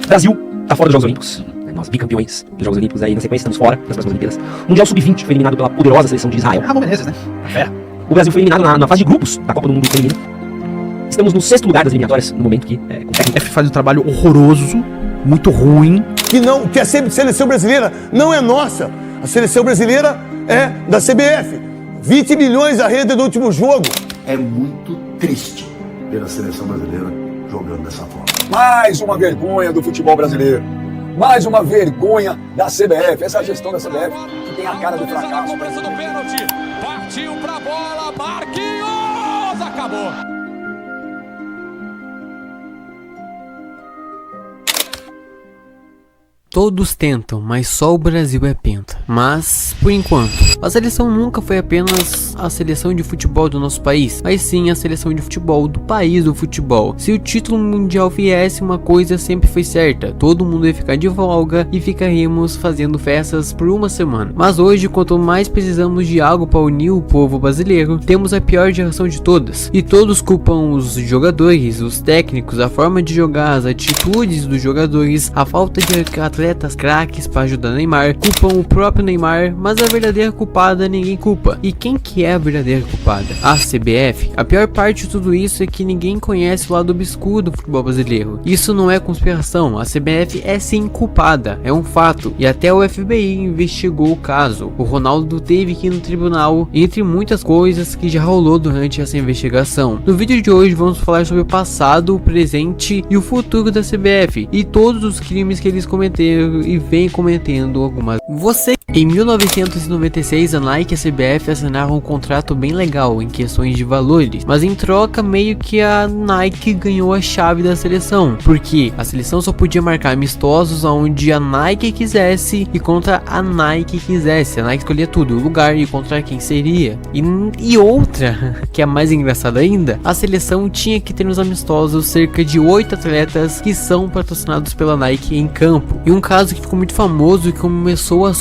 Brasil tá fora dos Jogos Olímpicos. Nós bicampeões dos Jogos Olímpicos, aí na sequência estamos fora das próximas Olimpíadas. Mundial Sub-20 foi eliminado pela poderosa seleção de Israel. Ramon Menezes, né? Fera. O Brasil foi eliminado na fase de grupos da Copa do Mundo Feminino. Estamos no 6º lugar das eliminatórias, no momento que com o técnico faz um trabalho horroroso, muito ruim. Que a seleção brasileira não é nossa. A seleção brasileira é da CBF. 20 milhões a renda do último jogo. É muito triste ver a seleção brasileira jogando dessa forma. Mais uma vergonha do futebol brasileiro. Mais uma vergonha da CBF. Essa gestão da CBF que tem a cara do fracasso. Cobrança do pênalti. Partiu pra bola. Marquinhos. Acabou. Todos tentam, mas só o Brasil é penta. Mas, por enquanto, a seleção nunca foi apenas a seleção de futebol do nosso país, mas sim a seleção de futebol do país do futebol. Se o título mundial viesse, uma coisa sempre foi certa: todo mundo ia ficar de folga e ficaríamos fazendo festas por uma semana. Mas hoje, quanto mais precisamos de algo para unir o povo brasileiro, temos a pior geração de todas. E todos culpam os jogadores, os técnicos, a forma de jogar, as atitudes dos jogadores, a falta de atletas craques para ajudar Neymar, culpam o próprio Neymar, mas a verdadeira culpada ninguém culpa. E quem que é a verdadeira culpada? A CBF. A pior parte de tudo isso é que ninguém conhece o lado obscuro do futebol brasileiro. Isso não é conspiração, a CBF é sim culpada, é um fato, e até o FBI investigou o caso. O Ronaldo teve que ir no tribunal, entre muitas coisas que já rolou durante essa investigação. No vídeo de hoje vamos falar sobre o passado, o presente e o futuro da CBF, e todos os crimes que eles cometeram e vem cometendo algumas. Em 1996, a Nike e a CBF assinaram um contrato bem legal em questões de valores, mas em troca meio que a Nike ganhou a chave da seleção, porque a seleção só podia marcar amistosos onde a Nike quisesse e contra a Nike quisesse. A Nike escolhia tudo, o lugar e contra quem seria. E outra, que é mais engraçada ainda, a seleção tinha que ter nos amistosos cerca de 8 atletas que são patrocinados pela Nike em campo. E um caso que ficou muito famoso e começou a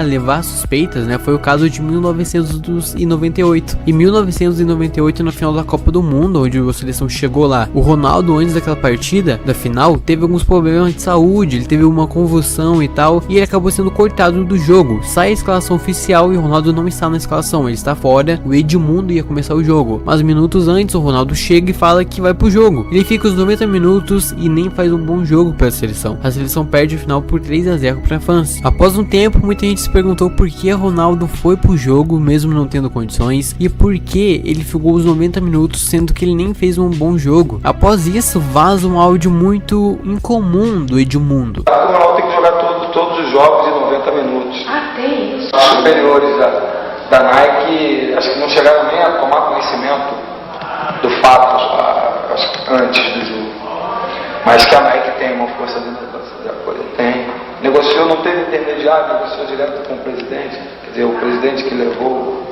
levar suspeitas, né, foi o caso de 1998. Em 1998, na final da Copa do Mundo, onde a seleção chegou lá, o Ronaldo, antes daquela partida, da final, teve alguns problemas de saúde, ele teve uma convulsão e tal, e ele acabou sendo cortado do jogo. Sai a escalação oficial e o Ronaldo não está na escalação, ele está fora, o Edmundo ia começar o jogo. Mas minutos antes, o Ronaldo chega e fala que vai pro jogo. Ele fica os 90 minutos e nem faz um bom jogo para a seleção. A seleção perde o final por 3-0 para a França. Após um tempo, muita gente se perguntou por que Ronaldo foi pro jogo mesmo não tendo condições e por que ele ficou os 90 minutos sendo que ele nem fez um bom jogo. Após isso, vaza um áudio muito incomum do Edmundo. O Ronaldo tem que jogar todos os jogos em 90 minutos. Tem isso. Os superiores da Nike, acho que não chegaram nem a tomar conhecimento do fato antes do jogo. Mas que a Nike tem uma força de apoio, tem. Negociou, não teve intermediário, negociou direto com o presidente. Quer dizer, o presidente que levou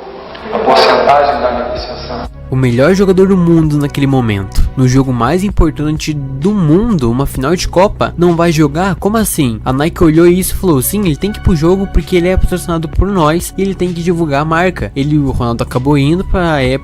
a porcentagem da negociação. O melhor jogador do mundo naquele momento, no jogo mais importante do mundo, uma final de Copa, não vai jogar? Como assim? A Nike olhou isso e falou: sim, ele tem que ir pro jogo porque ele é patrocinado por nós e ele tem que divulgar a marca. O Ronaldo acabou indo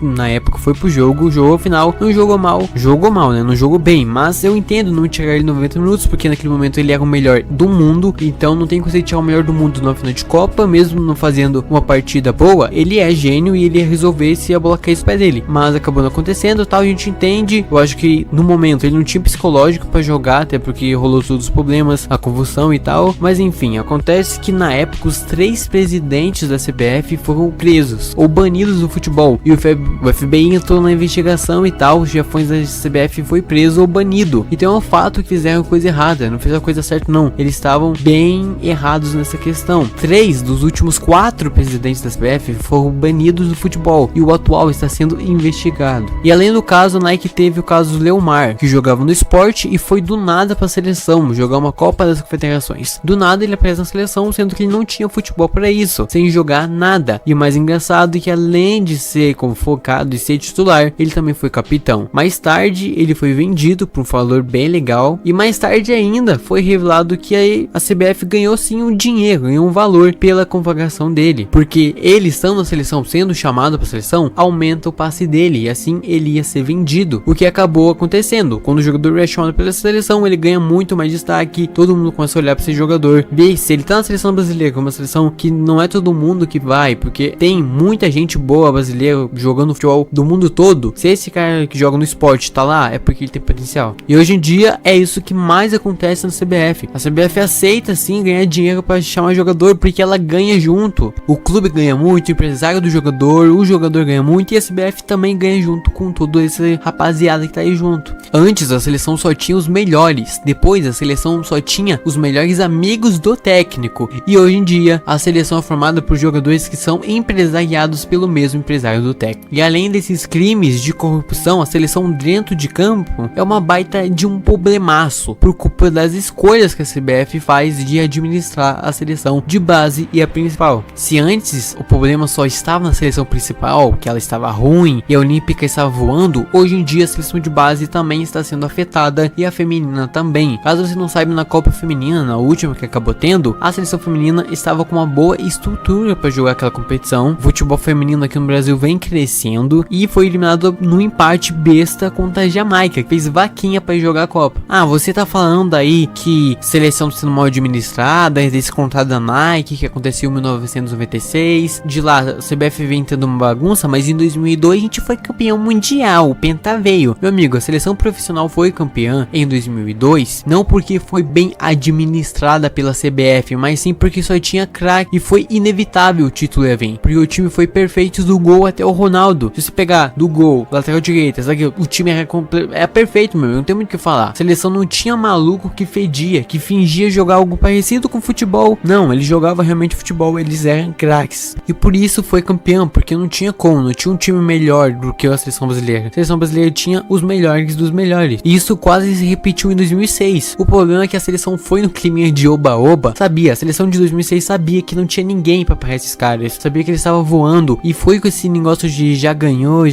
na época foi pro jogo, jogou a final, não jogou mal, né? Não jogou bem, mas eu entendo não tirar ele 90 minutos porque naquele momento ele era o melhor do mundo, então não tem como você tirar o melhor do mundo na final de Copa, mesmo não fazendo uma partida boa. Ele é gênio e ele ia resolver se a bola caísse pé dele, mas acabou não acontecendo, tal, a gente entende. Eu acho que no momento ele não tinha psicológico pra jogar, até porque rolou todos os problemas, a convulsão e tal, mas enfim, acontece que na época os 3 presidentes da CBF foram presos ou banidos do futebol, e o FBI entrou na investigação e tal, os chefões da CBF foi preso ou banido. Então é um fato que fizeram coisa errada, não fizeram a coisa certa não, eles estavam bem errados nessa questão. 3 dos últimos 4 presidentes da CBF foram banidos do futebol, e o atual está sendo investigado. E além do caso, a Nike teve o caso do Leomar, que jogava no esporte e foi do nada pra seleção, jogar uma Copa das Confederações. Do nada ele aparece na seleção, sendo que ele não tinha futebol para isso, sem jogar nada. E o mais engraçado é que além de ser convocado e ser titular, ele também foi capitão. Mais tarde, ele foi vendido por um valor bem legal, e mais tarde ainda foi revelado que a CBF ganhou sim um dinheiro, ganhou um valor pela convocação dele, porque ele estando na seleção, sendo chamado pra seleção, aumenta o passe dele, e assim ele ia ser vendido. O que acabou acontecendo, quando o jogador é chamado pela seleção, ele ganha muito mais destaque, todo mundo começa a olhar pra esse jogador, ver se ele tá na seleção brasileira, que é uma seleção que não é todo mundo que vai, porque tem muita gente boa brasileira jogando futebol do mundo todo. Se esse cara que joga no esporte tá lá, é porque ele tem potencial. E hoje em dia é isso que mais acontece na CBF. A CBF aceita sim ganhar dinheiro para chamar jogador, porque ela ganha junto. O clube ganha muito, o empresário do jogador, o jogador ganha muito, e a CBF também ganha junto com todo esse rapaziada que tá aí junto. Antes a seleção só tinha os melhores, depois a seleção só tinha os melhores amigos do técnico, e hoje em dia a seleção é formada por jogadores que são empresariados pelo mesmo empresário do técnico. E além desses crimes de corrupção, a seleção dentro de campo é uma baita de um problemaço por culpa das escolhas que a CBF faz de administrar a seleção de base e a principal. Se antes o problema só estava na seleção principal, que ela estava ruim e a olímpica estava voando, hoje em dia a seleção de base também está sendo afetada e a feminina também. Caso você não saiba, na Copa Feminina, na última que acabou tendo, a seleção feminina estava com uma boa estrutura para jogar aquela competição. O futebol feminino aqui no Brasil vem crescendo e foi eliminado no empate besta contra a Jamaica, que fez vaquinha para jogar a Copa. Ah, você tá falando aí que seleção sendo mal administrada, desse contrato da Nike que aconteceu em 1996, de lá a CBF vem tendo uma bagunça, mas em 2002 a gente foi campeão mundial, o Penta veio. Meu amigo, a seleção profissional foi campeã em 2002, não porque foi bem administrada pela CBF, mas sim porque só tinha craque e foi inevitável o título ia vir, porque o time foi perfeito do gol até o Ronaldo. Se você pegar do gol, lateral direita, o time era perfeito, meu, não tem muito o que falar. A seleção não tinha maluco que fedia, que fingia jogar algo parecido com futebol. Não, eles jogavam realmente futebol, eles eram craques. E por isso foi campeão, porque não tinha como, não tinha um time melhor do que a seleção brasileira. A seleção brasileira tinha os melhores dos melhores. E isso quase se repetiu em 2006. O problema é que a seleção foi no clima de oba-oba. Sabia, a seleção de 2006 sabia que não tinha ninguém pra parar esses caras. Sabia que eles estavam voando e foi com esse negócio de já ganhou,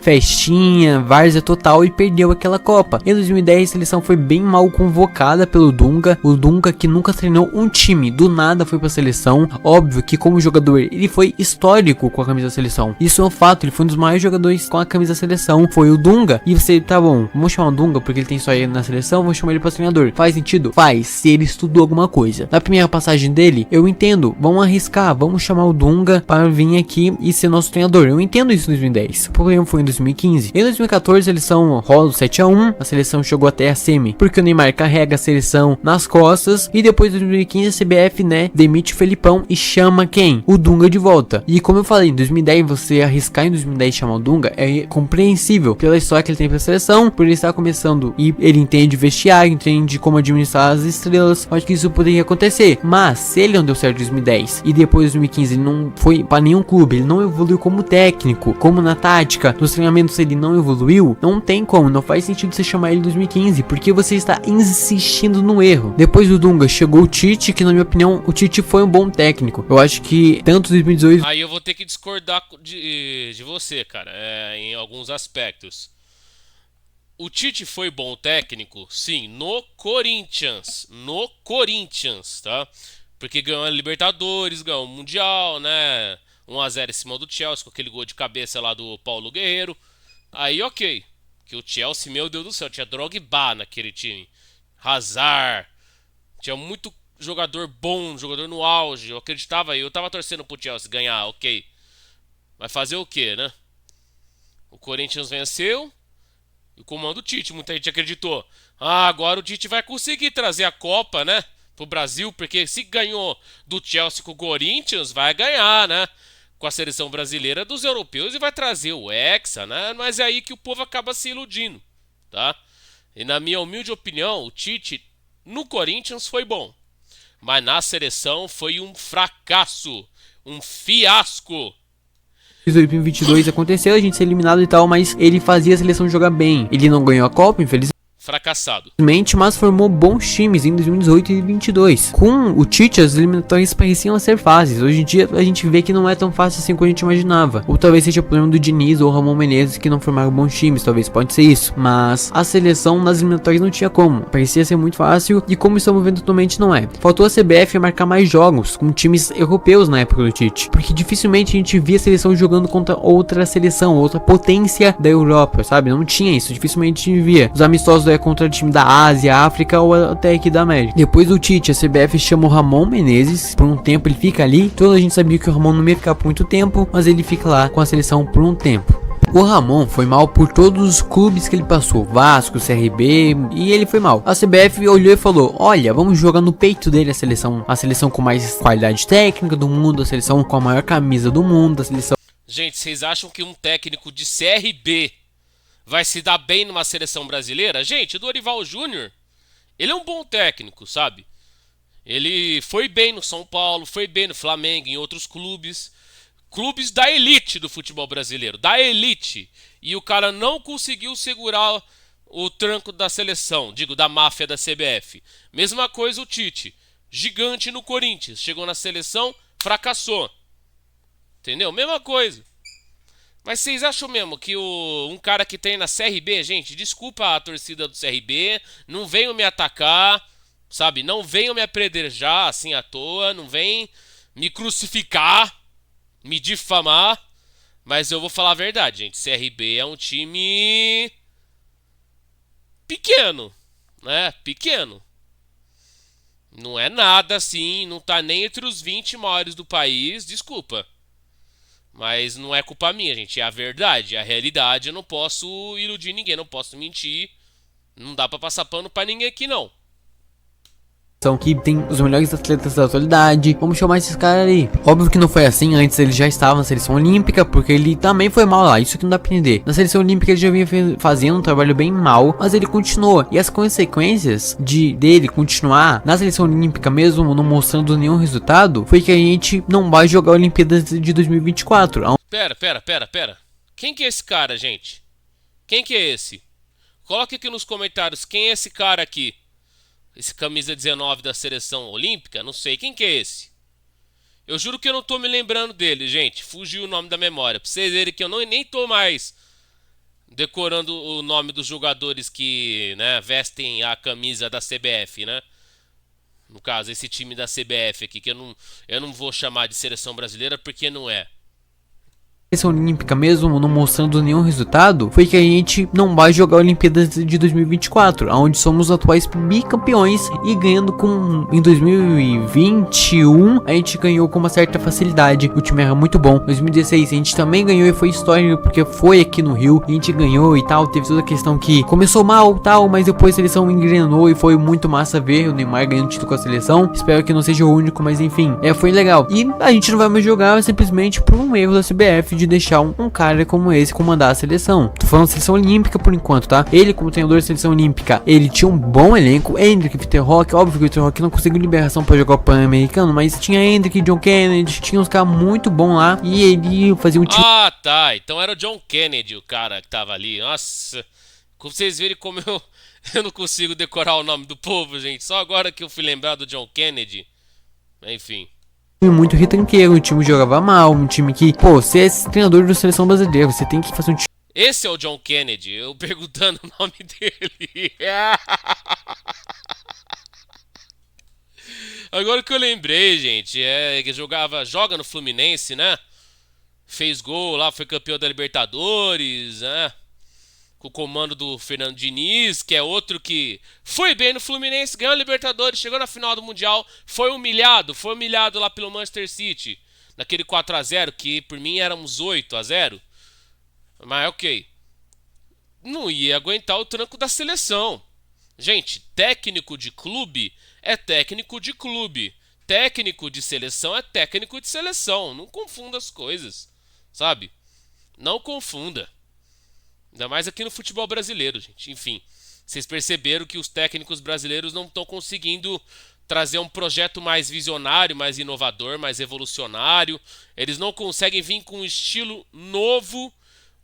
festinha, várzea total, e perdeu aquela Copa. Em 2010 a seleção foi bem mal convocada pelo Dunga. O Dunga, que nunca treinou um time, do nada foi pra seleção. Óbvio que como jogador ele foi histórico com a camisa da seleção. Isso é um fato, ele foi um dos maiores jogadores com a camisa da seleção, foi o Dunga. E você, tá bom, vamos chamar o Dunga porque ele tem só ele na seleção, vamos chamar ele pra treinador. Faz sentido? Faz, se ele estudou alguma coisa. Na primeira passagem dele, eu entendo, vamos arriscar, vamos chamar o Dunga para vir aqui e ser nosso treinador. Eu entendo isso em 2010. O problema foi em 2015. Em 2014 eles são rola 7-1, a seleção chegou até a semi, porque o Neymar carrega a seleção nas costas, e depois de 2015 a CBF, demite o Felipão e chama quem? O Dunga de volta. E como eu falei, em 2010 você arriscar em 2010 chamar o Dunga é compreensível pela história que ele tem pra seleção, por ele estar começando e ele entende vestiário, entende como administrar as estrelas. Acho que isso poderia acontecer, mas se ele não deu certo em 2010 e depois de 2015 ele não foi pra nenhum clube, ele não evoluiu como técnico, como na tática, nos treinamentos ele não evoluiu, não tem como, não faz sentido você chamar ele em 2015, porque você está insistindo no erro. Depois do Dunga chegou o Tite, que na minha opinião o Tite foi um bom técnico. Eu acho que tanto 2018... Aí eu vou ter que discordar de você, cara, em alguns aspectos. O Tite foi bom técnico, sim, no Corinthians, tá? Porque ganhou a Libertadores, ganhou o Mundial, né? 1-0 em cima do Chelsea, com aquele gol de cabeça lá do Paulo Guerreiro. Aí ok, que o Chelsea, meu Deus do céu, tinha Drogba naquele time, Hazard, tinha muito jogador bom, jogador no auge. Eu acreditava, eu tava torcendo pro Chelsea ganhar, ok. Vai fazer o que, né? O Corinthians venceu e o comando do Tite, muita gente acreditou. Ah, agora o Tite vai conseguir trazer a Copa, né, pro Brasil, porque se ganhou do Chelsea com o Corinthians, vai ganhar, né, com a seleção brasileira dos europeus e vai trazer o Hexa, né? Mas é aí que o povo acaba se iludindo, tá? E na minha humilde opinião, o Tite no Corinthians foi bom, mas na seleção foi um fracasso, um fiasco. 2022 aconteceu, a gente ser eliminado e tal, mas ele fazia a seleção jogar bem. Ele não ganhou a Copa, infelizmente. fracassado. Mas formou bons times em 2018 e 2022. Com o Tite, as eliminatórias pareciam ser fáceis. Hoje em dia, a gente vê que não é tão fácil assim como a gente imaginava. Ou talvez seja o problema do Diniz ou Ramon Menezes, que não formaram bons times. Talvez pode ser isso. Mas a seleção nas eliminatórias não tinha como. Parecia ser muito fácil e como estamos vendo atualmente não é. Faltou a CBF marcar mais jogos com times europeus na época do Tite. Porque dificilmente a gente via a seleção jogando contra outra seleção, outra potência da Europa, sabe? Não tinha isso. Dificilmente a gente via. Os amistosos é contra o time da Ásia, África ou até aqui da América. Depois do Tite, a CBF chama o Ramon Menezes. Por um tempo ele fica ali. Toda a gente sabia que o Ramon não ia ficar por muito tempo, mas ele fica lá com a seleção por um tempo. O Ramon foi mal por todos os clubes que ele passou, Vasco, CRB, e ele foi mal. A CBF olhou e falou: olha, vamos jogar no peito dele a seleção com mais qualidade técnica do mundo, a seleção com a maior camisa do mundo, a seleção... Gente, vocês acham que um técnico de CRB vai se dar bem numa seleção brasileira? Gente, o Dorival Júnior, ele é um bom técnico, sabe? Ele foi bem no São Paulo, foi bem no Flamengo, em outros clubes da elite do futebol brasileiro, da elite. E o cara não conseguiu segurar o tranco da seleção, digo, da máfia da CBF. Mesma coisa o Tite, gigante no Corinthians, chegou na seleção, fracassou. Entendeu? Mesma coisa. Mas vocês acham mesmo que um cara que tem na CRB, gente, desculpa a torcida do CRB, não venham me atacar, sabe? Não venham me apedrejar assim à toa, não venham me crucificar, me difamar, mas eu vou falar a verdade, gente. CRB é um time pequeno, né? Pequeno. Não é nada assim, não tá nem entre os 20 maiores do país, desculpa. Mas não é culpa minha, gente. É a verdade, é a realidade. Eu não posso iludir ninguém, não posso mentir. Não dá pra passar pano pra ninguém aqui, não. Que tem os melhores atletas da atualidade. Vamos chamar esses caras aí. Óbvio que não foi assim. Antes ele já estava na seleção olímpica, porque ele também foi mal lá. Isso que não dá pra entender. Na seleção olímpica ele já vinha fazendo um trabalho bem mal, mas ele continuou. E as consequências dele continuar na seleção olímpica, mesmo não mostrando nenhum resultado, foi que a gente não vai jogar a Olimpíadas de 2024. Pera. Quem que é esse cara, gente? Quem que é esse? Coloque aqui nos comentários quem é esse cara aqui. Esse camisa 19 da seleção olímpica, não sei quem que é esse. Eu juro que eu não tô me lembrando dele, gente. Fugiu o nome da memória. Pra vocês verem que eu nem tô mais decorando o nome dos jogadores que, né, vestem a camisa da CBF, né? No caso, esse time da CBF aqui, que eu não vou chamar de seleção brasileira porque não é. Seleção olímpica, mesmo não mostrando nenhum resultado, foi que a gente não vai jogar a Olimpíadas de 2024, onde somos atuais bicampeões e ganhando em 2021 a gente ganhou com uma certa facilidade. O time era muito bom. 2016 a gente também ganhou e foi histórico porque foi aqui no Rio, a gente ganhou e tal. Teve toda a questão que começou mal tal, mas depois a seleção engrenou e foi muito massa ver o Neymar ganhando título com a seleção. Espero que não seja o único, mas enfim, foi legal. E a gente não vai mais jogar simplesmente por um erro da CBF de deixar um cara como esse comandar a seleção. Tô falando seleção olímpica por enquanto, tá? Ele, como treinador da seleção olímpica, ele tinha um bom elenco. Hendrick, Vitor Roque, óbvio que o Vitor Roque não conseguiu liberação pra jogar o Pan-Americano, mas tinha Hendrick, John Kennedy, tinha uns caras muito bons lá e ele fazia um time. Ah, tá. Então era o John Kennedy o cara que tava ali. Nossa, como vocês verem como eu não consigo decorar o nome do povo, gente. Só agora que eu fui lembrar do John Kennedy. Enfim. Muito retranqueiro, um time jogava mal, um time que, pô, você é treinador da seleção brasileira, você tem que fazer um time. Esse é o John Kennedy, eu perguntando o nome dele. Agora que eu lembrei, gente, que joga no Fluminense, né? Fez gol lá, foi campeão da Libertadores, né? Com o comando do Fernando Diniz, que é outro que foi bem no Fluminense, ganhou a Libertadores, chegou na final do Mundial, foi humilhado lá pelo Manchester City, naquele 4-0, que por mim era uns 8-0, mas ok, não ia aguentar o tranco da seleção. Gente, técnico de clube é técnico de clube, técnico de seleção é técnico de seleção, não confunda as coisas, sabe? Não confunda. Ainda mais aqui no futebol brasileiro, gente. Enfim, vocês perceberam que os técnicos brasileiros não estão conseguindo trazer um projeto mais visionário, mais inovador, mais revolucionário. Eles não conseguem vir com um estilo novo,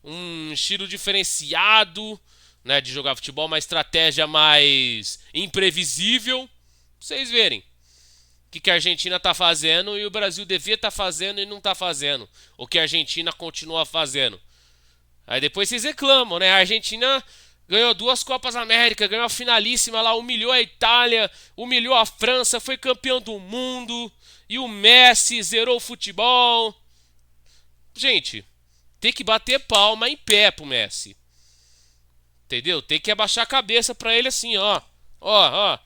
um estilo diferenciado, né, de jogar futebol, uma estratégia mais imprevisível. Vocês verem o que a Argentina tá fazendo e o Brasil devia estar fazendo e não tá fazendo. O que a Argentina continua fazendo. Aí depois vocês reclamam, né? A Argentina ganhou 2 Copas América, ganhou a finalíssima lá, humilhou a Itália, humilhou a França, foi campeão do mundo. E o Messi zerou o futebol. Gente, tem que bater palma em pé pro Messi. Entendeu? Tem que abaixar a cabeça pra ele assim, ó. Ó.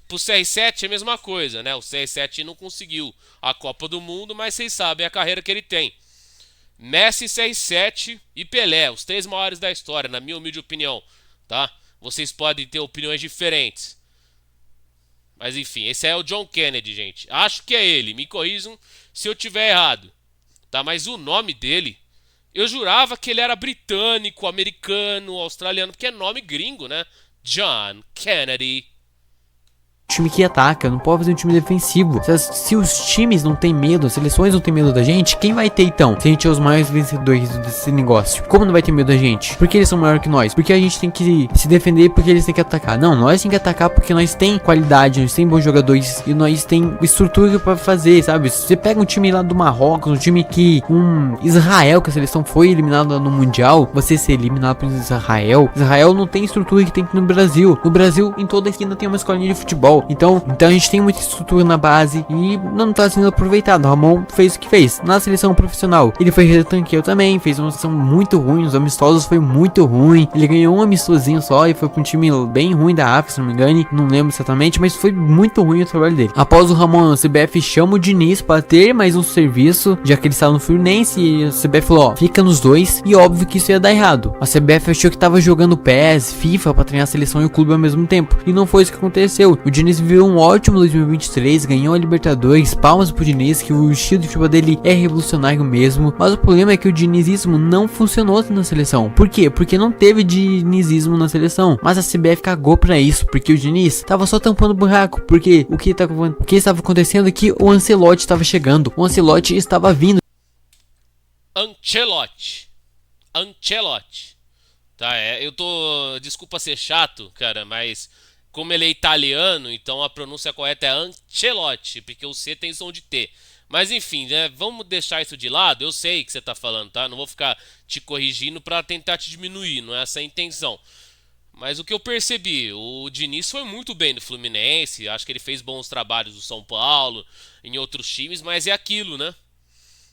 Pro CR7 é a mesma coisa, né? O CR7 não conseguiu a Copa do Mundo, mas vocês sabem a carreira que ele tem. Messi, CR7 e Pelé, os 3 maiores da história, na minha humilde opinião, tá? Vocês podem ter opiniões diferentes. Mas enfim, esse é o John Kennedy, gente. Acho que é ele, me corrijam se eu tiver errado. Tá? Mas o nome dele, eu jurava que ele era britânico, americano, australiano, porque é nome gringo, né? John Kennedy. Time que ataca, não pode fazer um time defensivo. Se os times não tem medo, as seleções não tem medo da gente, quem vai ter então? Se a gente é os maiores vencedores desse negócio, como não vai ter medo da gente? Porque eles são maiores que nós? Porque a gente tem que se defender porque eles têm que atacar? Não, nós tem que atacar porque nós tem qualidade, nós tem bons jogadores e nós tem estrutura pra fazer, sabe? Se você pega um time lá do Marrocos, um time que Israel, que a seleção foi eliminada no Mundial, você ser eliminado por Israel não tem estrutura que tem aqui no Brasil. No Brasil, em toda esquina tem uma escolinha de futebol. Então a gente tem muita estrutura na base e não tá sendo aproveitado. O Ramon fez o que fez. Na seleção profissional, ele foi retanqueiro também, fez uma seleção muito ruim, os amistosos foi muito ruim. Ele ganhou um amistosinho só e foi com um time bem ruim da África, se não me engano, não lembro exatamente, mas foi muito ruim o trabalho dele. Após o Ramon, a CBF chama o Diniz para ter mais um serviço, já que ele estava no Fluminense, e a CBF falou, ó, fica nos dois, e óbvio que isso ia dar errado. A CBF achou que tava jogando PES, FIFA para treinar a seleção e o clube ao mesmo tempo, e não foi isso que aconteceu. O Diniz viveu um ótimo 2023, ganhou a Libertadores, palmas pro Diniz, que o estilo de futebol dele é revolucionário mesmo, mas o problema é que o dinizismo não funcionou na seleção. Por quê? Porque não teve dinizismo na seleção, mas a CBF cagou pra isso, porque o Diniz tava só tampando buraco, porque o que estava acontecendo é que o Ancelotti estava chegando, o Ancelotti estava vindo. Ancelotti. Tá, desculpa ser chato, cara, mas como ele é italiano, então a pronúncia correta é Ancelotti, porque o C tem som de T. Mas enfim, né, vamos deixar isso de lado. Eu sei o que você tá falando, tá? Não vou ficar te corrigindo pra tentar te diminuir, não é essa a intenção. Mas o que eu percebi, o Diniz foi muito bem no Fluminense, acho que ele fez bons trabalhos no São Paulo, em outros times, mas é aquilo, né?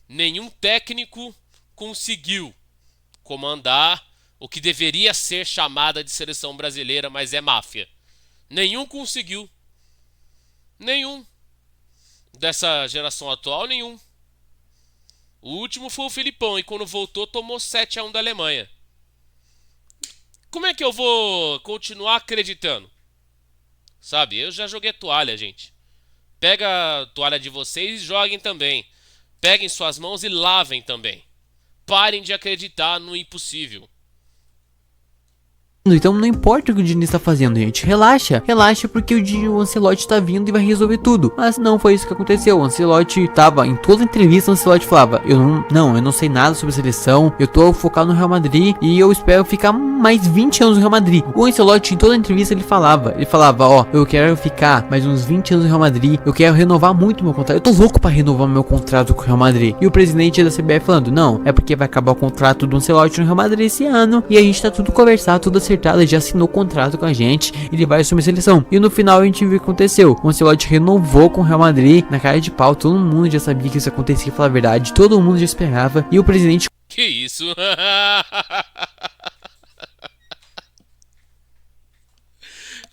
Nenhum técnico conseguiu comandar o que deveria ser chamada de seleção brasileira, mas é máfia. Nenhum conseguiu. Nenhum. Dessa geração atual, nenhum. O último foi o Filipão, e quando voltou tomou 7-1 da Alemanha. Como é que eu vou continuar acreditando? Sabe, eu já joguei toalha, gente. Pega a toalha de vocês e joguem também. Peguem suas mãos e lavem também. Parem de acreditar no impossível. Então não importa o que o Diniz tá fazendo, gente. Relaxa porque o Ancelotti tá vindo e vai resolver tudo. Mas não foi isso que aconteceu. O Ancelotti tava em toda entrevista, o Ancelotti falava, eu não sei nada sobre a seleção, eu tô focado no Real Madrid e eu espero ficar mais 20 anos no Real Madrid. O Ancelotti em toda entrevista ele falava, ó, eu quero ficar mais uns 20 anos no Real Madrid, eu quero renovar muito meu contrato, eu tô louco pra renovar meu contrato com o Real Madrid. E o presidente da CBF falando, não, é porque vai acabar o contrato do Ancelotti no Real Madrid esse ano e a gente tá tudo conversado, tudo acertado. Ele já assinou contrato com a gente, ele vai assumir a seleção. E no final a gente viu o que aconteceu. O Ancelotti renovou com o Real Madrid na cara de pau. Todo mundo já sabia que isso acontecia, pra falar a verdade. Todo mundo já esperava. E o presidente... Que isso?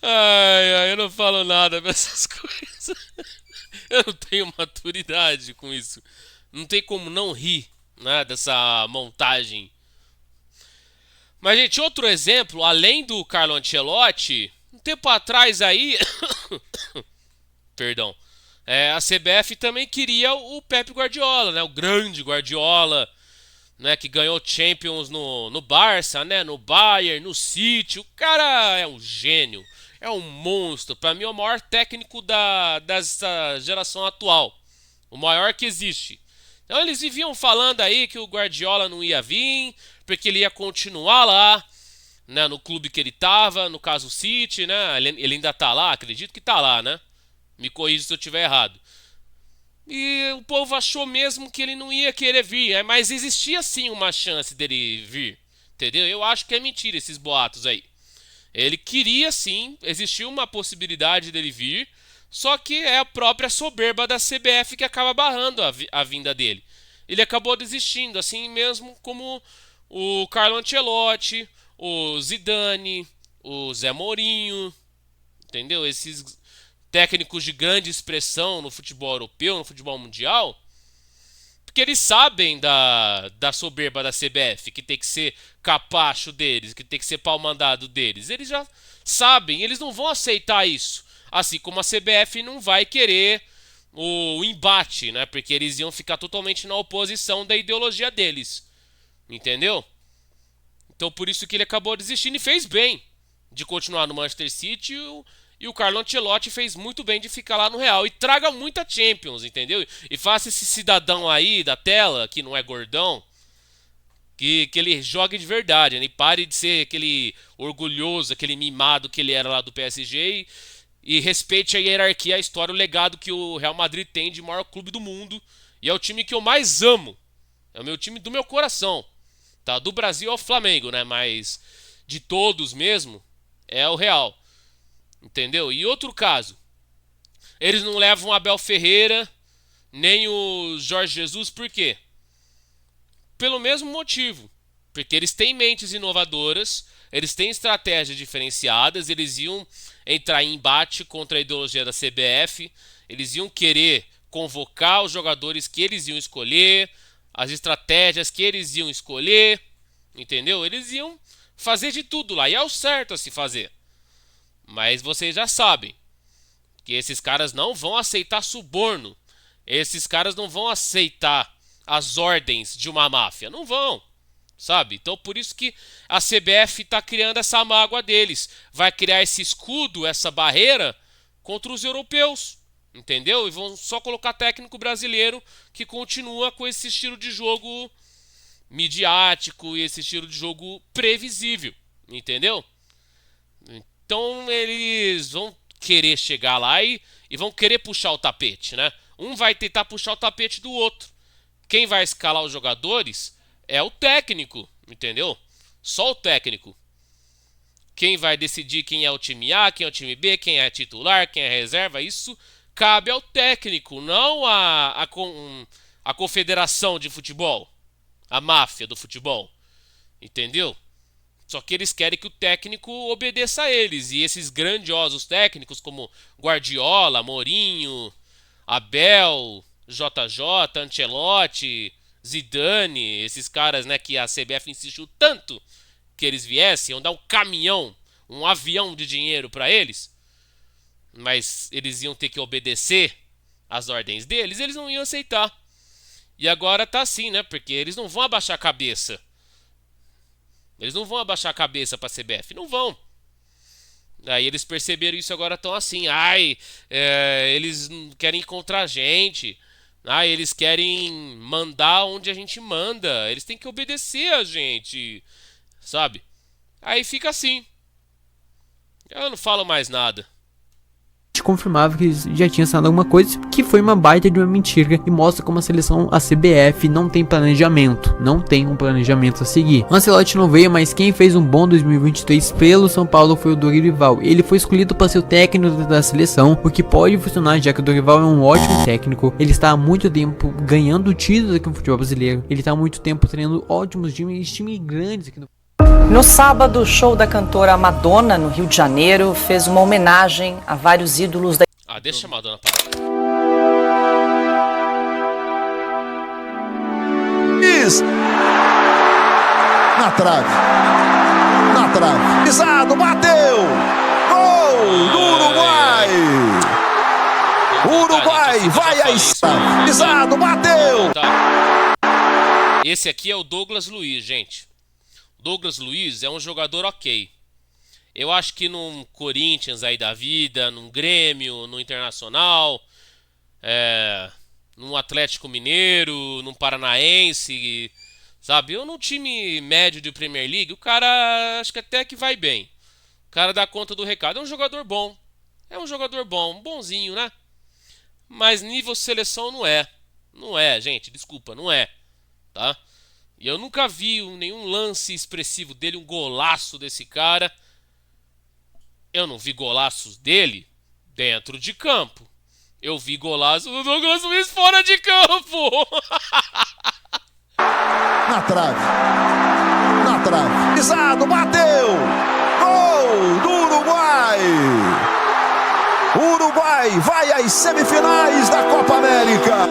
Ai, eu não falo nada dessas coisas. Eu não tenho maturidade com isso. Não tem como não rir, né, dessa montagem. Mas, gente, outro exemplo, além do Carlo Ancelotti, um tempo atrás aí, perdão, a CBF também queria o Pep Guardiola, né, o grande Guardiola, né, que ganhou Champions no Barça, né, no Bayern, no City. O cara é um gênio, é um monstro. Para mim é o maior técnico dessa geração atual, o maior que existe. Então eles viviam falando aí que o Guardiola não ia vir, porque ele ia continuar lá, né, no clube que ele tava, no caso o City, né? Ele ainda tá lá, acredito que tá lá, né? Me corrija se eu estiver errado. E o povo achou mesmo que ele não ia querer vir, mas existia sim uma chance dele vir, entendeu? Eu acho que é mentira esses boatos aí. Ele queria sim, existiu uma possibilidade dele vir, só que é a própria soberba da CBF que acaba barrando a vinda dele. Ele acabou desistindo, assim mesmo como o Carlo Ancelotti, o Zidane, o Zé Mourinho, entendeu? Esses técnicos de grande expressão no futebol europeu, no futebol mundial, porque eles sabem da soberba da CBF, que tem que ser capacho deles, que tem que ser pau-mandado deles. Eles já sabem, eles não vão aceitar isso. Assim como a CBF não vai querer o embate, né? Porque eles iam ficar totalmente na oposição da ideologia deles. Entendeu? Então por isso que ele acabou desistindo e fez bem de continuar no Manchester City. E o Carlo Ancelotti fez muito bem de ficar lá no Real. E traga muita Champions, entendeu? E faça esse cidadão aí da tela, que não é gordão, que ele jogue de verdade, né? E pare de ser aquele orgulhoso, aquele mimado que ele era lá do PSG. E respeite a hierarquia, a história, o legado que o Real Madrid tem de maior clube do mundo. E é o time que eu mais amo. É o meu time do meu coração. Tá? Do Brasil é o Flamengo, né? Mas de todos mesmo, é o Real. Entendeu? E outro caso, eles não levam o Abel Ferreira nem o Jorge Jesus, por quê? Pelo mesmo motivo, porque eles têm mentes inovadoras, eles têm estratégias diferenciadas, eles iam entrar em embate contra a ideologia da CBF, eles iam querer convocar os jogadores que eles iam escolher, as estratégias que eles iam escolher, entendeu? Eles iam fazer de tudo lá, e é o certo a se fazer. Mas vocês já sabem que esses caras não vão aceitar suborno. Esses caras não vão aceitar as ordens de uma máfia. Não vão, sabe? Então por isso que a CBF está criando essa mágoa deles. Vai criar esse escudo, essa barreira contra os europeus. Entendeu? E vão só colocar técnico brasileiro que continua com esse estilo de jogo midiático e esse estilo de jogo previsível. Entendeu? Então eles vão querer chegar lá e vão querer puxar o tapete, né? Um vai tentar puxar o tapete do outro. Quem vai escalar os jogadores é o técnico, entendeu? Só o técnico. Quem vai decidir quem é o time A, quem é o time B, quem é titular, quem é reserva, isso cabe ao técnico, não à confederação de futebol, a máfia do futebol, entendeu? Só que eles querem que o técnico obedeça a eles. E esses grandiosos técnicos como Guardiola, Mourinho, Abel, JJ, Ancelotti, Zidane, esses caras, né, que a CBF insistiu tanto que eles viessem, iam dar um caminhão, um avião de dinheiro para eles, mas eles iam ter que obedecer às ordens deles, eles não iam aceitar. E agora tá assim, né, porque eles não vão abaixar a cabeça. Eles não vão abaixar a cabeça pra CBF, não vão. Aí eles perceberam isso, agora estão assim. Eles querem ir contra a gente. Eles querem mandar onde a gente manda. Eles têm que obedecer a gente, sabe? Aí fica assim. Eu não falo mais nada. Confirmava que já tinha assinado alguma coisa, que foi uma baita de uma mentira e mostra como a CBF não tem planejamento, não tem um planejamento a seguir. O Ancelotti não veio, mas quem fez um bom 2023 pelo São Paulo foi o Dorival. Ele foi escolhido para ser o técnico da seleção, o que pode funcionar, já que o Dorival é um ótimo técnico. Ele está há muito tempo ganhando títulos aqui no futebol brasileiro, ele está há muito tempo treinando ótimos times grandes aqui no... No sábado, o show da cantora Madonna, no Rio de Janeiro, fez uma homenagem a vários ídolos da... Deixa a Madonna parar. Isso. Na trave. Na trave. Pisado, bateu. Gol do Uruguai. Uruguai vai a estar. Pisado, bateu. Esse aqui é o Douglas Luiz, gente. Douglas Luiz é um jogador ok. Eu acho que num Corinthians aí da vida, num Grêmio, no Internacional, num Atlético Mineiro, num Paranaense, Sabe? Eu num time médio de Premier League, o cara acho que até que vai bem. O cara dá conta do recado. É um jogador bom. É um jogador bom, bonzinho, né? Mas nível seleção não é. Não é, gente, desculpa, não é. Tá? E eu nunca vi nenhum lance expressivo dele, um golaço desse cara. Eu não vi golaços dele dentro de campo. Eu vi golaços do Douglas Luiz fora de campo. Na trave. Na trave. Pisado, bateu. Gol do Uruguai. O Uruguai vai às semifinais da Copa América.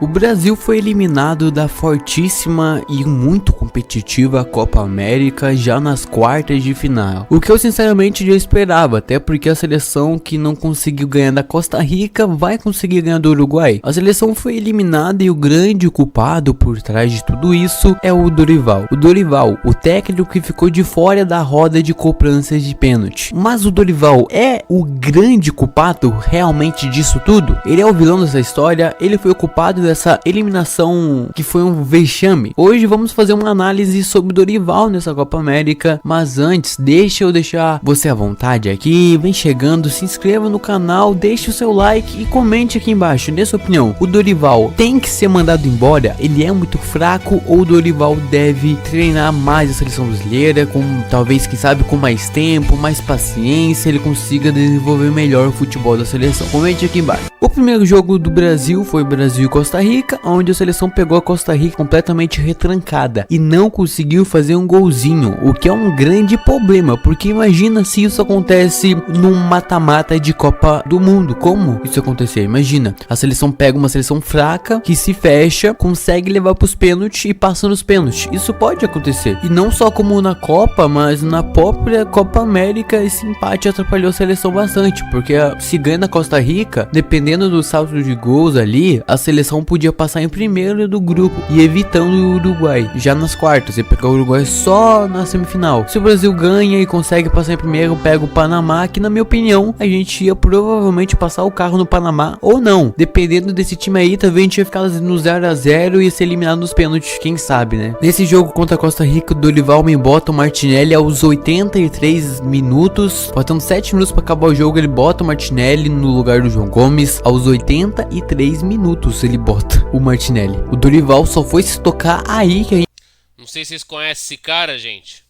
O Brasil foi eliminado da fortíssima e muito competitiva Copa América já nas quartas de final. O que eu sinceramente já esperava, até porque a seleção que não conseguiu ganhar da Costa Rica vai conseguir ganhar do Uruguai. A seleção foi eliminada e o grande culpado por trás de tudo isso é o Dorival. O Dorival, o técnico que ficou de fora da roda de cobranças de pênalti. Mas o Dorival é o grande culpado realmente disso tudo? Ele é o vilão dessa história? Ele foi o culpado dessa eliminação que foi um vexame? Hoje vamos fazer uma análise sobre o Dorival nessa Copa América, mas antes deixa eu deixar você à vontade aqui, vem chegando, se inscreva no canal, deixe o seu like e comente aqui embaixo, dê sua opinião. O Dorival tem que ser mandado embora? Ele é muito fraco ou o Dorival deve treinar mais a seleção brasileira, com talvez, quem sabe, com mais tempo, mais paciência, ele consiga desenvolver melhor o futebol da seleção? Comente aqui embaixo. O primeiro jogo do Brasil foi Brasil e Costa Rica, onde a seleção pegou a Costa Rica completamente retrancada e não conseguiu fazer um golzinho, o que é um grande problema, porque imagina se isso acontece num mata-mata de Copa do Mundo. Como isso acontecer? Imagina, a seleção pega uma seleção fraca, que se fecha, consegue levar para os pênaltis e passa nos pênaltis. Isso pode acontecer, e não só como na Copa, mas na própria Copa América esse empate atrapalhou a seleção bastante, porque se ganha na Costa Rica, dependendo do saldo de gols ali, a seleção podia passar em primeiro do grupo e evitando o Uruguai já nas quartas e pegar o Uruguai só na semifinal. Se o Brasil ganha e consegue passar em primeiro, pega o Panamá, que na minha opinião a gente ia provavelmente passar o carro no Panamá ou não, dependendo desse time aí. Talvez a gente ia ficar no 0-0 e ser eliminado nos pênaltis, quem sabe, né? Nesse jogo contra a Costa Rica, o Dorival me bota o Martinelli aos 83 minutos, faltando 7 minutos para acabar o jogo. Ele bota o Martinelli no lugar do João Gomes. Aos 83 minutos ele bota o Martinelli. O Dorival só foi se tocar aí que a gente... Não sei se vocês conhecem esse cara, gente.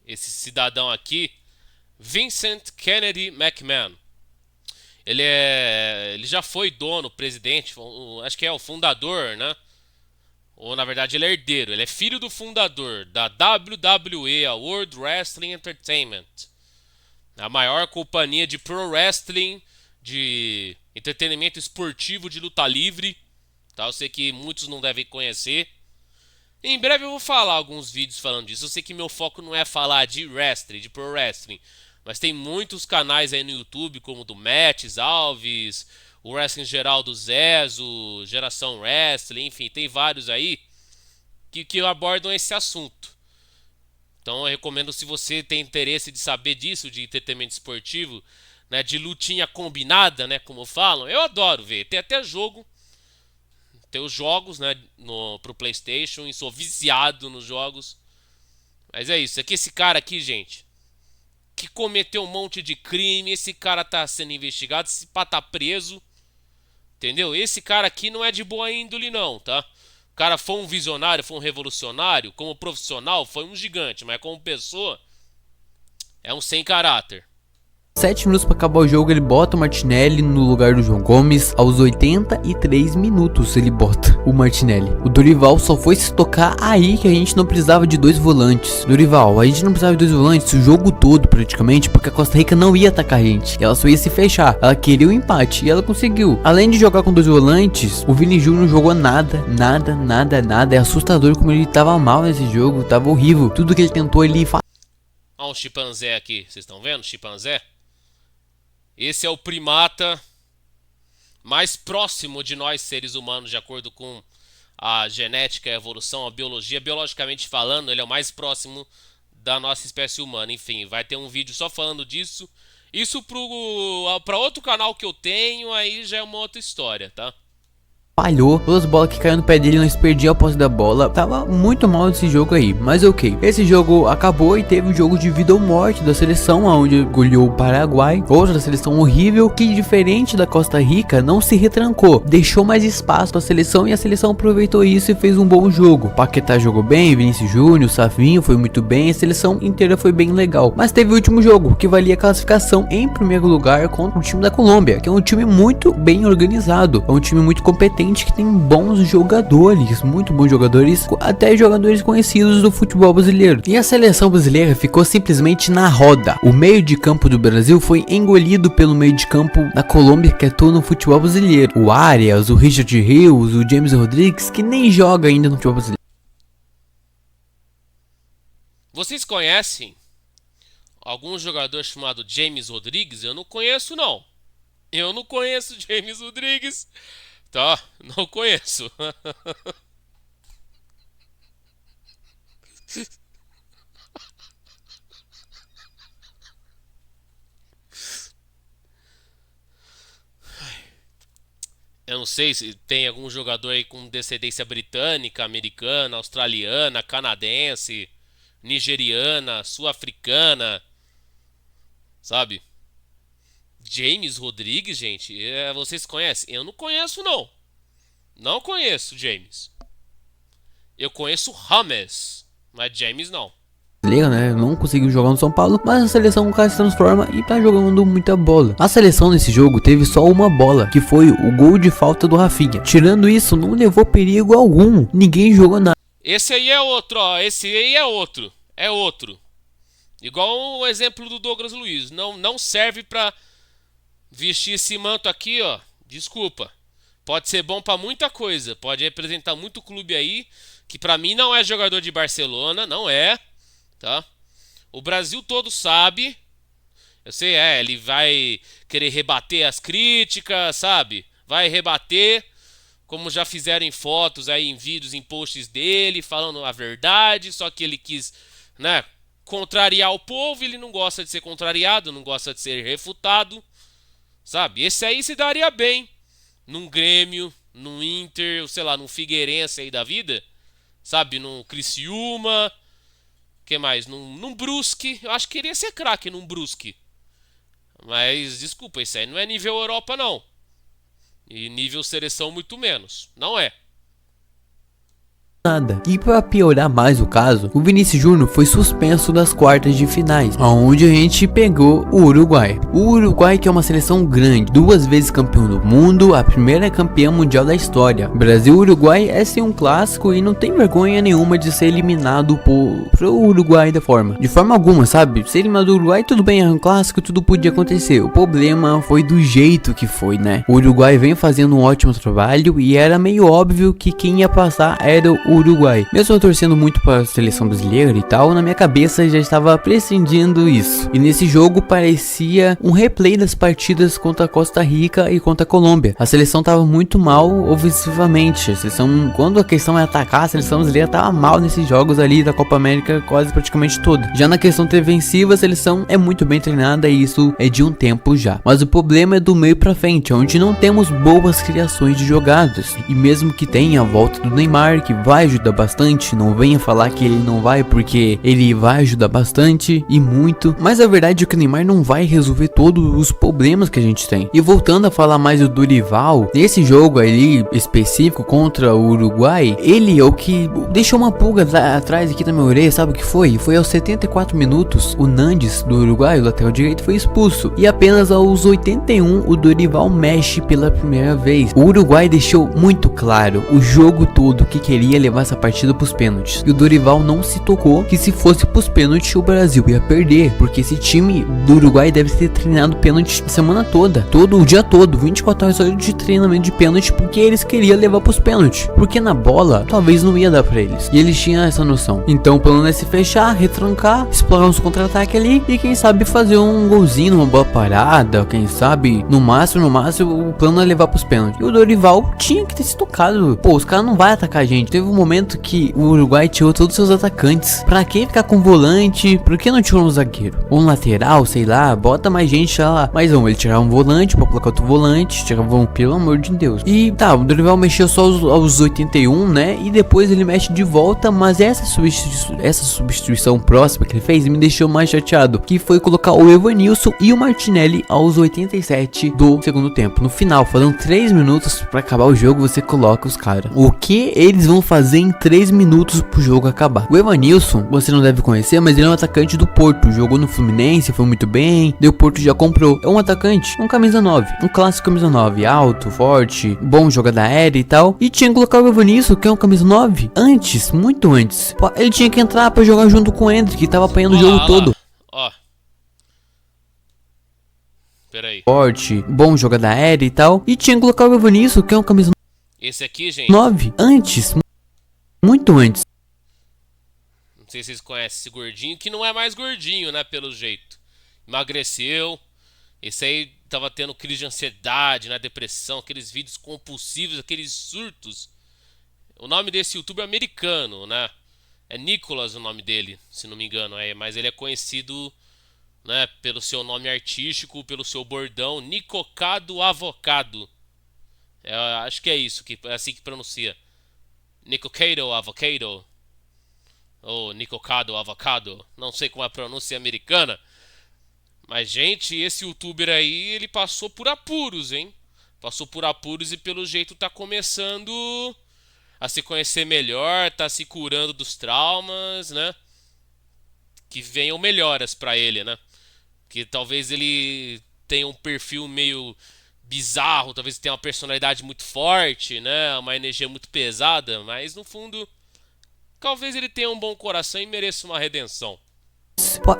Esse cidadão aqui, Vincent Kennedy McMahon. Ele já foi dono, presidente, acho que é o fundador, né? Ou na verdade ele é herdeiro. Ele é filho do fundador da WWE, a World Wrestling Entertainment, a maior companhia de pro wrestling, de entretenimento esportivo, de luta livre, tá? Eu sei que muitos não devem conhecer. Em breve eu vou falar alguns vídeos falando disso. Eu sei que meu foco não é falar de wrestling, de pro wrestling, mas tem muitos canais aí no YouTube, como o do Matt Alves, o Wrestling Geral do Zezo, Geração Wrestling, enfim, tem vários aí que abordam esse assunto. Então eu recomendo, se você tem interesse de saber disso, de entretenimento esportivo, né, de lutinha combinada, né, como falam, eu adoro ver. Tem até jogo, tem os jogos, né, pro PlayStation, e sou viciado nos jogos. Mas é isso, é que esse cara aqui, gente, que cometeu um monte de crime, esse cara tá sendo investigado, esse pá tá preso, entendeu? Esse cara aqui não é de boa índole não, tá? O cara foi um visionário, foi um revolucionário, como profissional foi um gigante, mas como pessoa é um sem caráter. 7 minutos para acabar o jogo, ele bota o Martinelli no lugar do João Gomes. Aos 83 minutos ele bota o Martinelli. O Dorival só foi se tocar aí que a gente não precisava de dois volantes. Dorival, a gente não precisava de dois volantes o jogo todo praticamente, porque a Costa Rica não ia atacar a gente, ela só ia se fechar. Ela queria o empate e ela conseguiu. Além de jogar com dois volantes, o Vini Júnior não jogou nada. É assustador como ele tava mal nesse jogo, tava horrível. Tudo que ele tentou ele faz. Olha um chimpanzé aqui, vocês estão vendo? Chimpanzé? Esse é o primata mais próximo de nós seres humanos, de acordo com a genética, a evolução, a biologia. Biologicamente falando, ele é o mais próximo da nossa espécie humana. Enfim, vai ter um vídeo só falando disso. Isso pra outro canal que eu tenho, aí já é uma outra história, tá? Falhou, todas as bolas que caíram no pé dele, nós perdíamos a posse da bola. Tava muito mal esse jogo aí, mas ok. Esse jogo acabou e teve um jogo de vida ou morte da seleção, onde goleou o Paraguai. Outra seleção horrível que, diferente da Costa Rica, não se retrancou, deixou mais espaço para a seleção e a seleção aproveitou isso e fez um bom jogo. Paquetá jogou bem, Vinícius Júnior, Savinho foi muito bem, a seleção inteira foi bem legal. Mas teve o último jogo, que valia a classificação em primeiro lugar contra o time da Colômbia, que é um time muito bem organizado, é um time muito competente, que tem bons jogadores, muito bons jogadores, até jogadores conhecidos do futebol brasileiro. E a seleção brasileira ficou simplesmente na roda. O meio de campo do Brasil foi engolido pelo meio de campo da Colômbia, que atua no futebol brasileiro. O Arias, o Richard Rios, o James Rodrigues, que nem joga ainda no futebol brasileiro. Vocês conhecem algum jogador chamado James Rodrigues? Eu não conheço, não. Eu não conheço James Rodrigues. Tá, não conheço. Eu não sei se tem algum jogador aí com descendência britânica, americana, australiana, canadense, nigeriana, sul-africana, sabe? James Rodrigues, gente, vocês conhecem? Eu não conheço, não. Não conheço James. Eu conheço James, mas James não. Né? Não conseguiu jogar no São Paulo, mas a seleção se transforma e tá jogando muita bola. A seleção nesse jogo teve só uma bola, que foi o gol de falta do Rafinha. Tirando isso, não levou perigo algum. Ninguém jogou nada. Esse aí é outro, ó. Esse aí é outro. É outro. Igual o exemplo do Douglas Luiz. Não serve pra vestir esse manto aqui, ó. Desculpa. Pode ser bom pra muita coisa. Pode representar muito clube aí, que pra mim não é jogador de Barcelona. Não é. Tá? O Brasil todo sabe. Eu sei, ele vai querer rebater as críticas, sabe? Vai rebater, como já fizeram em fotos aí, em vídeos, em posts dele, falando a verdade, só que ele quis, né, contrariar o povo. Ele não gosta de ser contrariado, não gosta de ser refutado, sabe? Esse aí se daria bem num Grêmio, num Inter, sei lá, num Figueirense aí da vida, sabe? Num Criciúma, que mais? Num Brusque. Eu acho que iria ser craque num Brusque. Mas, desculpa, isso aí não é nível Europa, não. E nível seleção, muito menos. Não é. Nada. E para piorar mais o caso, o Vinícius Júnior foi suspenso das quartas de finais, onde a gente pegou o Uruguai. O Uruguai, que é uma seleção grande, 2 vezes campeão do mundo, a primeira campeã mundial da história. Brasil e Uruguai é sim um clássico e não tem vergonha nenhuma de ser eliminado pro Uruguai de forma alguma, sabe? Ser eliminado do Uruguai, tudo bem, é um clássico, tudo podia acontecer. O problema foi do jeito que foi, né? O Uruguai vem fazendo um ótimo trabalho e era meio óbvio que quem ia passar era o Uruguai. Mesmo eu torcendo muito para a seleção brasileira e tal, na minha cabeça já estava prescindindo isso. E nesse jogo parecia um replay das partidas contra a Costa Rica e contra a Colômbia. A seleção estava muito mal ofensivamente. A seleção, quando a questão é atacar, a seleção brasileira estava mal nesses jogos ali da Copa América quase praticamente toda. Já na questão defensiva, a seleção é muito bem treinada e isso é de um tempo já. Mas o problema é do meio para frente, onde não temos boas criações de jogadas. E mesmo que tenha a volta do Neymar, que vai ajudar bastante, não venha falar que ele não vai, porque ele vai ajudar bastante e muito, mas a verdade é que o Neymar não vai resolver todos os problemas que a gente tem. E voltando a falar mais do Dorival, nesse jogo ali específico contra o Uruguai, ele é o que deixou uma pulga atrás aqui na minha orelha. Sabe o que foi? Foi aos 74 minutos, o Nandes do Uruguai, o lateral direito, foi expulso, e apenas aos 81 o Dorival mexe pela primeira vez. O Uruguai deixou muito claro o jogo todo que queria levar essa partida pros pênaltis, e o Dorival não se tocou que se fosse pros pênaltis o Brasil ia perder, porque esse time do Uruguai deve ter treinado pênalti a semana toda, todo o dia todo, 24 horas de treinamento de pênalti, porque eles queriam levar pros pênaltis, porque na bola talvez não ia dar pra eles, e eles tinham essa noção. Então o plano é se fechar, retrancar, explorar uns contra-ataques ali, e quem sabe fazer um golzinho numa bola parada, quem sabe, no máximo o plano é levar pros pênaltis. E o Dorival tinha que ter se tocado. Pô, os caras não vão atacar a gente. Teve um momento que o Uruguai tirou todos os seus atacantes. Pra que ficar com volante? Por que não tirou um zagueiro? Um lateral, sei lá, bota mais gente lá. Mas não, ele tirava um volante pra colocar outro volante, tiravam, pelo amor de Deus. E tá, o Dorival mexeu só aos 81, né? E depois ele mexe de volta, mas essa substituição próxima que ele fez me deixou mais chateado, que foi colocar o Evanilson e o Martinelli aos 87 do segundo tempo. No final, falando 3 minutos pra acabar o jogo, você coloca os caras. O que eles vão fazer em 3 minutos pro jogo acabar? O Evanilson, você não deve conhecer, mas ele é um atacante do Porto, jogou no Fluminense, foi muito bem, daí o Porto já comprou. É um atacante, um camisa 9, um clássico camisa 9, alto, forte, bom jogada aérea e tal. E tinha que colocar o Evanilson, que é um camisa 9, antes, muito antes. Ele tinha que entrar pra jogar junto com o Endrick, que tava apanhando o jogo todo. Ó. Peraí. Forte, bom jogada aérea e tal. E tinha que colocar o Evanilson, que é um camisa Esse aqui, gente. 9, antes, muito antes. Não sei se vocês conhecem esse gordinho, que não é mais gordinho, né, pelo jeito. Emagreceu. Esse aí tava tendo crise de ansiedade, né, depressão, aqueles vídeos compulsivos, aqueles surtos. O nome desse youtuber é americano, né? É Nicolas o nome dele, se não me engano, mas ele é conhecido, né, pelo seu nome artístico, pelo seu bordão, Nicocado Avocado. Acho que é isso, é assim que pronuncia. Nicocado Avocado. Ou Nicocado Avocado. Não sei como é a pronúncia americana. Mas, gente, esse youtuber aí, ele passou por apuros, hein? Passou por apuros e pelo jeito tá começando a se conhecer melhor, tá se curando dos traumas, né? Que venham melhoras pra ele, né? Que talvez ele tenha um perfil meio bizarro, talvez tenha uma personalidade muito forte, né? Uma energia muito pesada, mas no fundo, talvez ele tenha um bom coração e mereça uma redenção.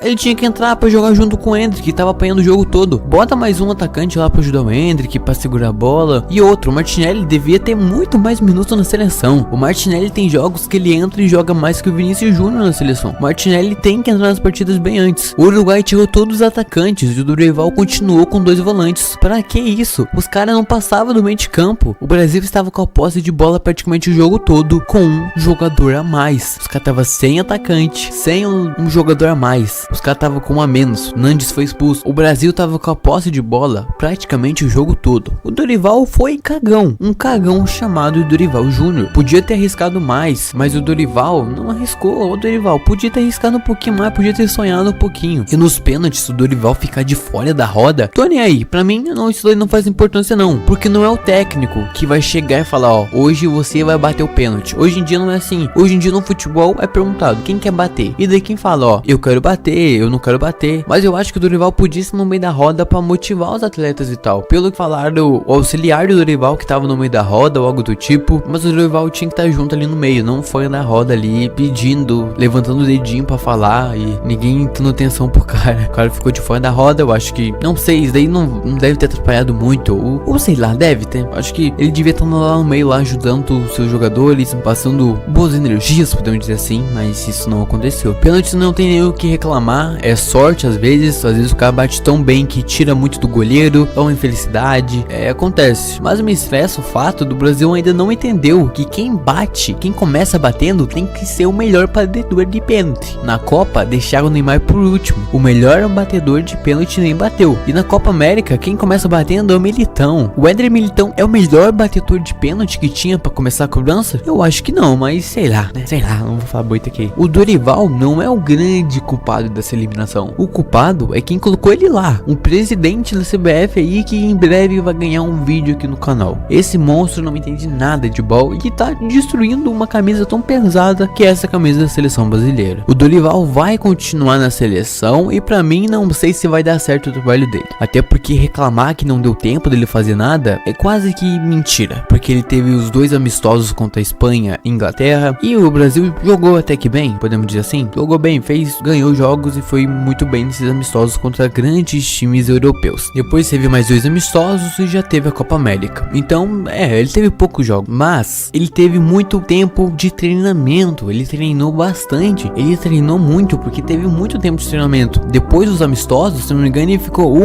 Ele tinha que entrar pra jogar junto com o Endrick, que tava apanhando o jogo todo. Bota mais um atacante lá pra ajudar o Endrick, pra segurar a bola. E outro, o Martinelli devia ter muito mais minutos na seleção. O Martinelli tem jogos que ele entra e joga mais que o Vinícius Júnior na seleção. O Martinelli tem que entrar nas partidas bem antes. O Uruguai tirou todos os atacantes e o Dorival continuou com 2 volantes. Pra que isso? Os caras não passavam do meio de campo. O Brasil estava com a posse de bola praticamente o jogo todo, com um jogador a mais. Os caras estavam sem atacante, sem um jogador a mais. Os caras estavam com um a menos. Nandes foi expulso. O Brasil tava com a posse de bola praticamente o jogo todo. O Dorival foi cagão. Um cagão chamado Dorival Júnior. Podia ter arriscado mais, mas o Dorival não arriscou. O Dorival podia ter arriscado um pouquinho mais, podia ter sonhado um pouquinho. E nos pênaltis, o Dorival ficar de fora da roda, tô nem aí. Pra mim, não, isso daí não faz importância não. Porque não é o técnico que vai chegar e falar, ó, hoje você vai bater o pênalti. Hoje em dia não é assim. Hoje em dia no futebol é perguntado quem quer bater. E daí quem fala, ó, eu quero bater, eu não quero bater. Mas eu acho que o Dorival podia ir no meio da roda pra motivar os atletas e tal. Pelo que falaram, o auxiliar do Dorival que tava no meio da roda ou algo do tipo. Mas o Dorival tinha que estar junto ali no meio, não foi na roda ali pedindo, levantando o dedinho pra falar e ninguém dando atenção pro cara. O cara ficou de fora da roda, eu acho que, não sei, isso daí não deve ter atrapalhado muito. Ou sei lá, deve ter. Acho que ele devia estar lá no meio, lá ajudando os seus jogadores, passando boas energias, podemos dizer assim. Mas isso não aconteceu. Pênalti não tem nem o que reclamar, é sorte às vezes o cara bate tão bem que tira muito do goleiro, é uma infelicidade, acontece. Mas me estressa o fato do Brasil ainda não entendeu que quem bate, quem começa batendo tem que ser o melhor batedor de pênalti. Na Copa deixaram o Neymar por último, o melhor batedor de pênalti nem bateu. E na Copa América quem começa batendo é o Militão. O Éder Militão é o melhor batedor de pênalti que tinha pra começar a cobrança? Eu acho que não, mas sei lá, né? Sei lá, não vou falar boita aqui. O Dorival não é o grande culpado dessa eliminação. O culpado é quem colocou ele lá, um presidente da CBF aí que em breve vai ganhar um vídeo aqui no canal. Esse monstro não entende nada de bola e tá destruindo uma camisa tão pesada que é essa camisa da seleção brasileira. O Dorival vai continuar na seleção e pra mim não sei se vai dar certo o trabalho dele. Até porque reclamar que não deu tempo dele fazer nada é quase que mentira, porque ele teve os 2 amistosos contra a Espanha e Inglaterra e o Brasil jogou até que bem, podemos dizer assim, jogou bem, ganhou ganhou jogos e foi muito bem nesses amistosos contra grandes times europeus. Depois teve mais 2 amistosos e já teve a Copa América. Então, ele teve poucos jogos, mas ele teve muito tempo de treinamento. Ele treinou bastante, ele treinou muito porque teve muito tempo de treinamento. Depois dos amistosos, se não me engano, ele ficou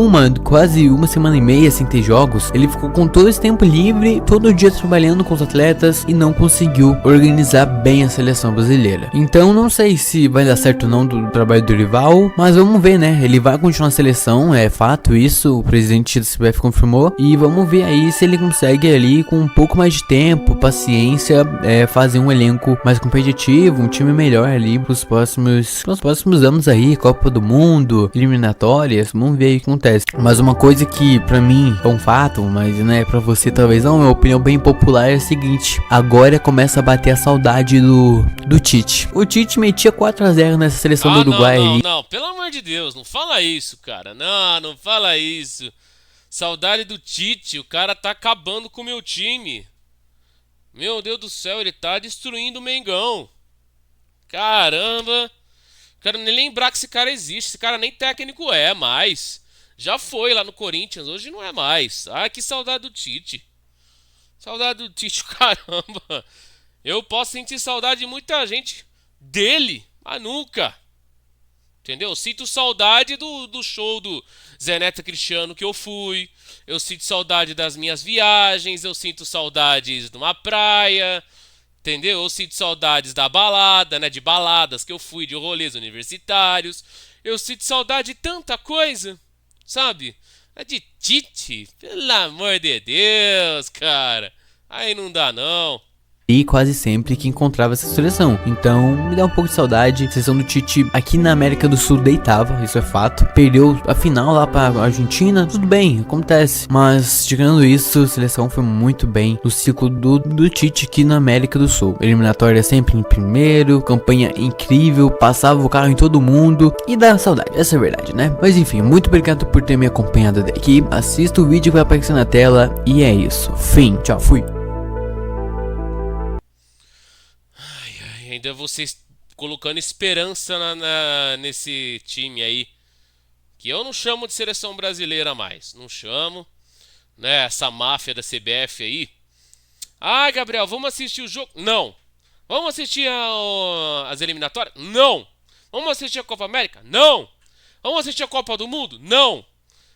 quase uma semana e meia sem ter jogos. Ele ficou com todo esse tempo livre, todo dia trabalhando com os atletas e não conseguiu organizar bem a seleção brasileira. Então não sei se vai dar certo ou não do trabalho do Dorival, mas vamos ver, né? Ele vai continuar na seleção, é fato isso, o presidente da CBF confirmou, e vamos ver aí se ele consegue ali com um pouco mais de tempo, paciência, fazer um elenco mais competitivo, um time melhor ali pros próximos anos aí, Copa do Mundo, eliminatórias, vamos ver aí o que acontece. Mas uma coisa que pra mim é um fato, mas né, pra você talvez não, é uma opinião bem popular, é a seguinte: agora começa a bater a saudade do Tite. O Tite metia 4-0 nessa seleção do Uruguai. Não, pelo amor de Deus, não fala isso, cara. Não fala isso. Saudade do Tite, o cara tá acabando com o meu time. Meu Deus do céu, ele tá destruindo o Mengão. Caramba. Quero nem lembrar que esse cara existe. Esse cara nem técnico é mais. Já foi lá no Corinthians, hoje não é mais. Ah, que saudade do Tite. Saudade do Tite, caramba. Eu posso sentir saudade de muita gente dele, mas nunca. Entendeu? Eu sinto saudade do show do Zé Neto Cristiano que eu fui. Eu sinto saudade das minhas viagens. Eu sinto saudades de uma praia. Entendeu? Eu sinto saudades da balada, né? De baladas que eu fui, de rolês universitários. Eu sinto saudade de tanta coisa, sabe? É de Tite. Pelo amor de Deus, cara. Aí não dá, não. E quase sempre que encontrava essa seleção. Então me dá um pouco de saudade. A seleção do Tite aqui na América do Sul deitava, isso é fato. Perdeu a final lá pra Argentina, tudo bem, acontece. Mas tirando isso, a seleção foi muito bem no ciclo do Tite aqui na América do Sul. Eliminatória sempre em primeiro, campanha incrível, passava o carro em todo mundo e dá saudade, essa é a verdade, né? Mas enfim, muito obrigado por ter me acompanhado até aqui. Assista o vídeo que vai aparecer na tela e é isso. Fim, tchau, fui. Ainda vocês colocando esperança nesse time aí, que eu não chamo de seleção brasileira mais, não chamo, né, essa máfia da CBF aí. Ah, Gabriel, vamos assistir o jogo? Não. Vamos assistir as eliminatórias? Não. Vamos assistir a Copa América? Não. Vamos assistir a Copa do Mundo? Não.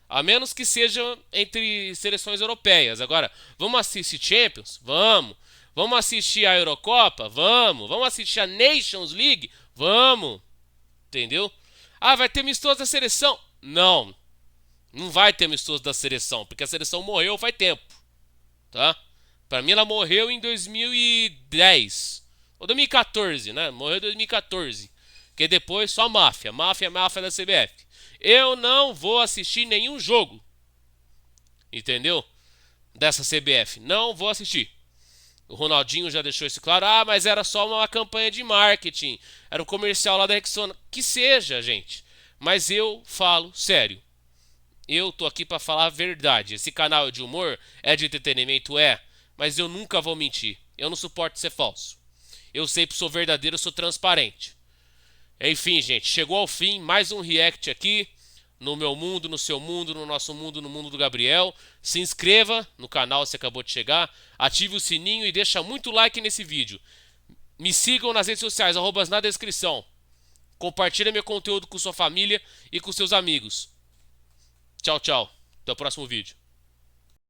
A menos que seja entre seleções europeias. Agora, vamos assistir Champions? Vamos. Vamos assistir a Eurocopa? Vamos. Vamos assistir a Nations League? Vamos. Entendeu? Ah, vai ter amistoso da seleção? Não. Não vai ter amistoso da seleção, porque a seleção morreu faz tempo. Tá? Pra mim ela morreu em 2010. Ou 2014, né? Morreu em 2014. Porque depois só máfia da CBF. Eu não vou assistir nenhum jogo. Entendeu? Dessa CBF. Não vou assistir. O Ronaldinho já deixou isso claro. Ah, mas era só uma campanha de marketing. Era um comercial lá da Rexona. Que seja, gente. Mas eu falo sério. Eu tô aqui pra falar a verdade. Esse canal é de humor, é de entretenimento, mas eu nunca vou mentir. Eu não suporto ser falso. Eu sempre sou verdadeiro, eu sou transparente. Enfim, gente, chegou ao fim mais um react aqui. No meu mundo, no seu mundo, no nosso mundo, no mundo do Gabriel. Se inscreva no canal se acabou de chegar. Ative o sininho e deixa muito like nesse vídeo. Me sigam nas redes sociais, @ na descrição. Compartilha meu conteúdo com sua família e com seus amigos. Tchau, tchau. Até o próximo vídeo.